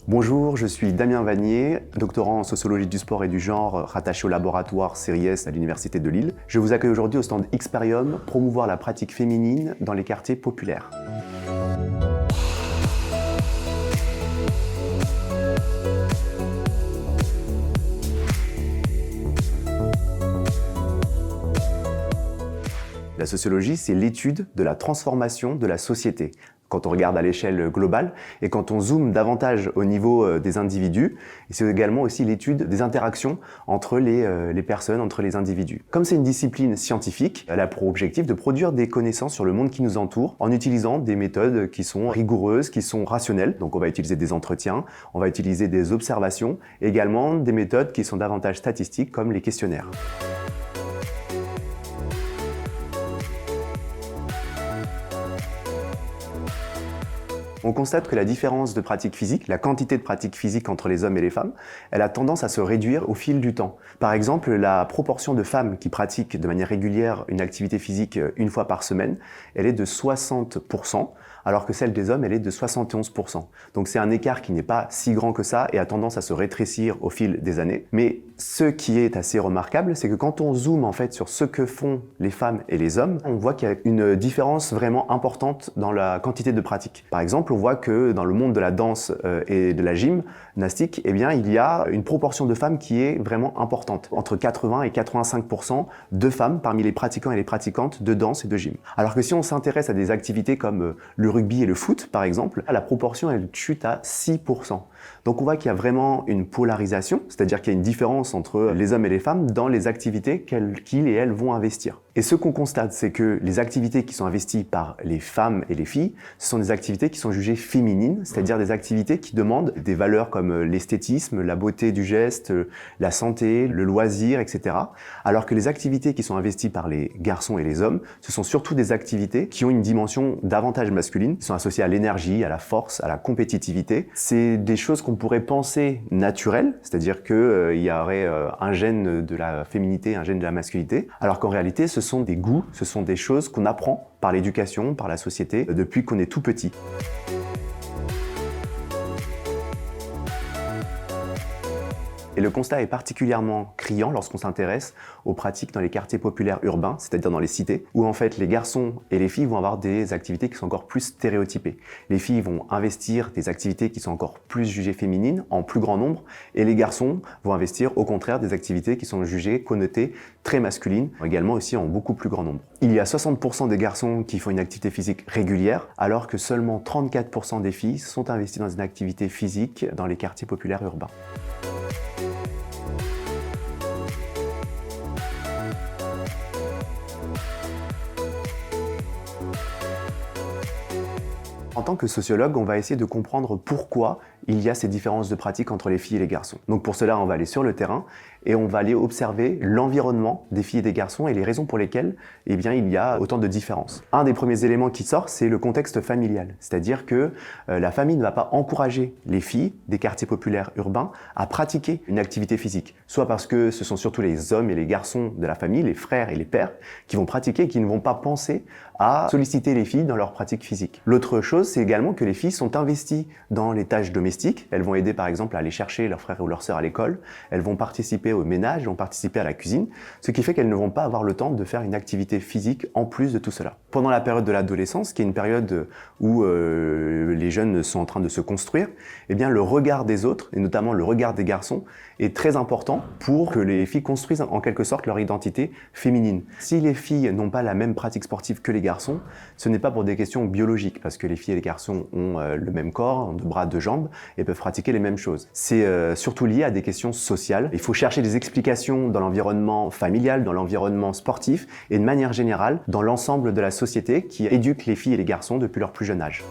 Bonjour, je suis Damien Vanier, doctorant en sociologie du sport et du genre, rattaché au laboratoire CERIES à l'Université de Lille. Je vous accueille aujourd'hui au stand Xperium, promouvoir la pratique féminine dans les quartiers populaires. La sociologie, c'est l'étude de la transformation de la société. Quand on regarde à l'échelle globale et quand on zoome davantage au niveau des individus, c'est également aussi l'étude des interactions entre les personnes, entre les individus. Comme c'est une discipline scientifique, elle a pour objectif de produire des connaissances sur le monde qui nous entoure en utilisant des méthodes qui sont rigoureuses, qui sont rationnelles. Donc on va utiliser des entretiens, on va utiliser des observations, et également des méthodes qui sont davantage statistiques comme les questionnaires. On constate que la différence de pratique physique, la quantité de pratique physique entre les hommes et les femmes, elle a tendance à se réduire au fil du temps. Par exemple, la proportion de femmes qui pratiquent de manière régulière une activité physique une fois par semaine, elle est de 60%, alors que celle des hommes, elle est de 71%. Donc c'est un écart qui n'est pas si grand que ça et a tendance à se rétrécir au fil des années. Mais ce qui est assez remarquable, c'est que quand on zoome en fait sur ce que font les femmes et les hommes, on voit qu'il y a une différence vraiment importante dans la quantité de pratique. Par exemple, on voit que dans le monde de la danse et de la gymnastique, eh bien, il y a une proportion de femmes qui est vraiment importante. Entre 80 et 85% de femmes parmi les pratiquants et les pratiquantes de danse et de gym. Alors que si on s'intéresse à des activités comme le rugby et le foot, par exemple, la proportion, elle chute à 6%. Donc on voit qu'il y a vraiment une polarisation, c'est-à-dire qu'il y a une différence entre les hommes et les femmes dans les activités qu'ils et elles vont investir. Et ce qu'on constate, c'est que les activités qui sont investies par les femmes et les filles, ce sont des activités qui sont jugées féminines, c'est-à-dire des activités qui demandent des valeurs comme l'esthétisme, la beauté du geste, la santé, le loisir, etc. Alors que les activités qui sont investies par les garçons et les hommes, ce sont surtout des activités qui ont une dimension davantage masculine, qui sont associées à l'énergie, à la force, à la compétitivité. C'est des choses qu'on pourrait penser naturelles, c'est-à-dire qu'il y aurait un gène de la féminité, un gène de la masculinité, alors qu'en réalité, ce sont des goûts, ce sont des choses qu'on apprend par l'éducation, par la société, depuis qu'on est tout petit. Et le constat est particulièrement criant lorsqu'on s'intéresse aux pratiques dans les quartiers populaires urbains, c'est-à-dire dans les cités, où en fait les garçons et les filles vont avoir des activités qui sont encore plus stéréotypées. Les filles vont investir des activités qui sont encore plus jugées féminines, en plus grand nombre, et les garçons vont investir au contraire des activités qui sont jugées, connotées, très masculines, également aussi en beaucoup plus grand nombre. Il y a 60% des garçons qui font une activité physique régulière, alors que seulement 34% des filles sont investies dans une activité physique dans les quartiers populaires urbains. En tant que sociologue, on va essayer de comprendre pourquoi il y a ces différences de pratique entre les filles et les garçons. Donc pour cela, on va aller sur le terrain et on va aller observer l'environnement des filles et des garçons et les raisons pour lesquelles eh bien, il y a autant de différences. Un des premiers éléments qui sort, c'est le contexte familial. C'est-à-dire que la famille ne va pas encourager les filles des quartiers populaires urbains à pratiquer une activité physique. Soit parce que ce sont surtout les hommes et les garçons de la famille, les frères et les pères, qui vont pratiquer et qui ne vont pas penser à solliciter les filles dans leur pratique physique. L'autre chose, c'est également que les filles sont investies dans les tâches domestiques. Elles vont aider par exemple à aller chercher leurs frères ou leurs sœurs à l'école. Elles vont participer au ménage, elles vont participer à la cuisine, ce qui fait qu'elles ne vont pas avoir le temps de faire une activité physique en plus de tout cela. Pendant la période de l'adolescence, qui est une période où les jeunes sont en train de se construire, eh bien le regard des autres, et notamment le regard des garçons, est très important pour que les filles construisent en quelque sorte leur identité féminine. Si les filles n'ont pas la même pratique sportive que les garçons, ce n'est pas pour des questions biologiques, parce que les filles et les garçons ont le même corps, deux bras, deux jambes, et peuvent pratiquer les mêmes choses. C'est surtout lié à des questions sociales. Il faut chercher des explications dans l'environnement familial, dans l'environnement sportif, et de manière générale, dans l'ensemble de la société qui éduque les filles et les garçons depuis leur plus jeune âge.